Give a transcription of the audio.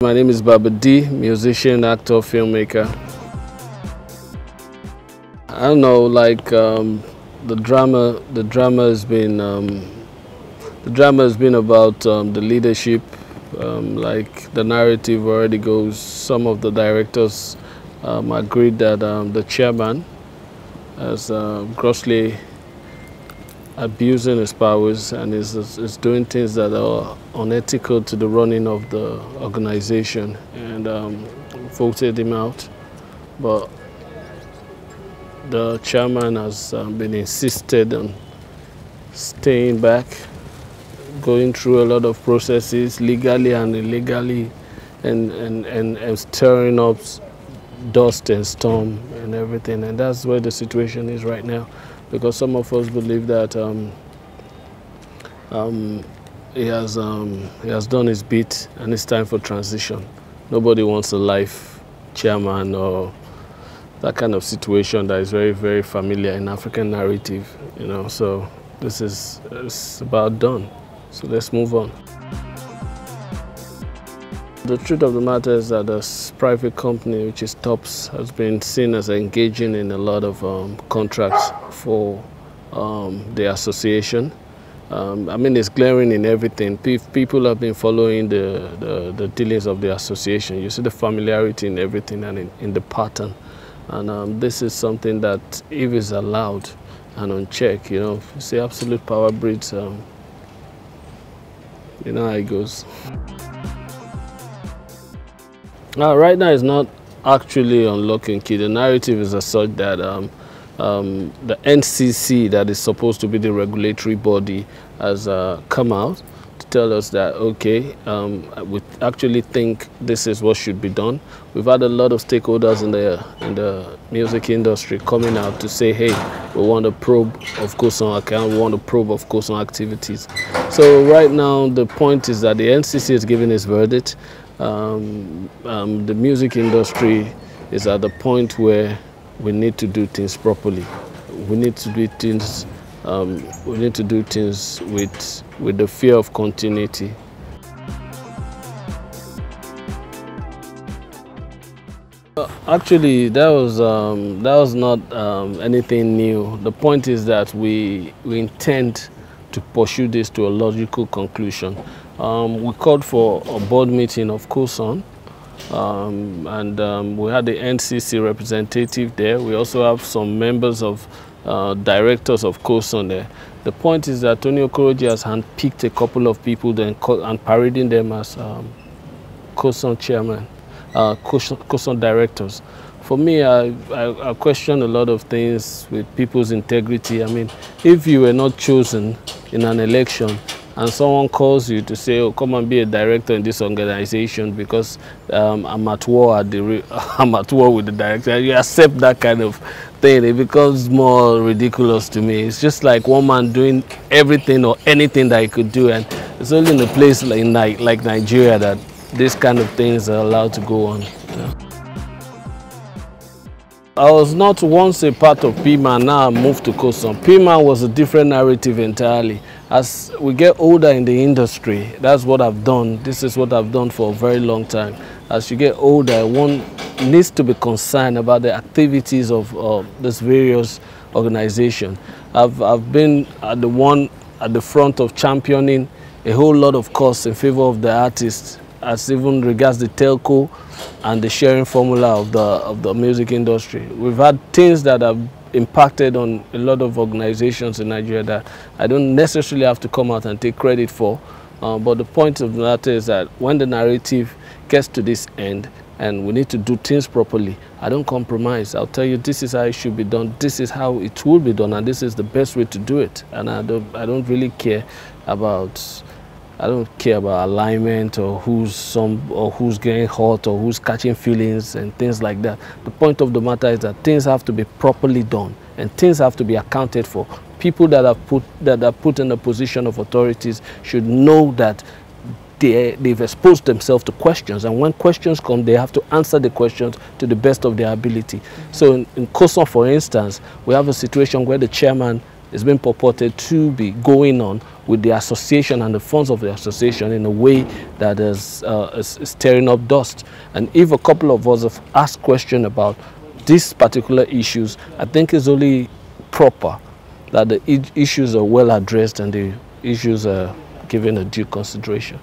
My name is Baba D, musician, actor, filmmaker. I don't know, like the drama has been about the leadership. Like the narrative already goes. Some of the directors agreed that the chairman is grossly abusing his powers and is doing things that are unethical to the running of the organization, and voted him out. But the chairman has been insisted on staying back, going through a lot of processes legally and illegally, and stirring up dust and storm and everything. And that's where the situation is right now, because some of us believe that he has done his bit and it's time for transition. Nobody wants a life chairman or that kind of situation that is very, very familiar in African narrative, you know. So this is it's about done. So let's move on. The truth of the matter is that this private company, which is TOPS, has been seen as engaging in a lot of contracts for the association. I mean, it's glaring in everything. People have been following the dealings of the association. You see the familiarity in everything and in the pattern. And this is something that, if it's allowed and unchecked, you know, you see absolute power breeds, you know how it goes. Right now, it's not actually on lock and key. The narrative is as such that the NCC, that is supposed to be the regulatory body, has come out to tell us that, okay, we actually think this is what should be done. We've had a lot of stakeholders in the music industry coming out to say, hey, we want a probe of Coson account, we want a probe of Coson activities. So right now, the point is that the NCC is giving its verdict. The music industry is at the point where we need to do things properly. We need to do things. We need to do things with the fear of continuity. Actually, that was not anything new. The point is that we intend to pursue this to a logical conclusion. We called for a board meeting of Coson, and we had the NCC representative there. We also have some members of directors of Coson there. The point is that Tony Okoroji has handpicked a couple of people then and parading them as Coson chairman, Coson directors. For me, I question a lot of things with people's integrity. I mean, if you were not chosen in an election and someone calls you to say, oh, come and be a director in this organization because I'm at war with the director, you accept that kind of thing, it becomes more ridiculous to me. It's just like one man doing everything or anything that he could do, and it's only in a place like Nigeria that this kind of things are allowed to go on. You know? I was not once a part of PMAN, now I moved to Coson. PMAN was a different narrative entirely. As we get older in the industry, that's what I've done. This is what I've done for a very long time. As you get older, one needs to be concerned about the activities of these various organizations. I've been at the front of championing a whole lot of costs in favor of the artists, as even regards the telco and the sharing formula of the music industry. We've had things that have impacted on a lot of organizations in Nigeria that I don't necessarily have to come out and take credit for. But the point of the matter is that when the narrative gets to this end and we need to do things properly, I don't compromise. I'll tell you, this is how it should be done, this is how it will be done, and this is the best way to do it. And I don't really care about alignment or who's getting hot or who's catching feelings and things like that. The point of the matter is that things have to be properly done and things have to be accounted for. People that are put in a position of authorities should know that they've exposed themselves to questions, and when questions come, they have to answer the questions to the best of their ability. So in Coson, for instance, we have a situation where the chairman is being purported to be going on with the association and the funds of the association in a way that is stirring up dust. And if a couple of us have asked questions about these particular issues, I think it's only proper that the issues are well addressed and the issues are given a due consideration.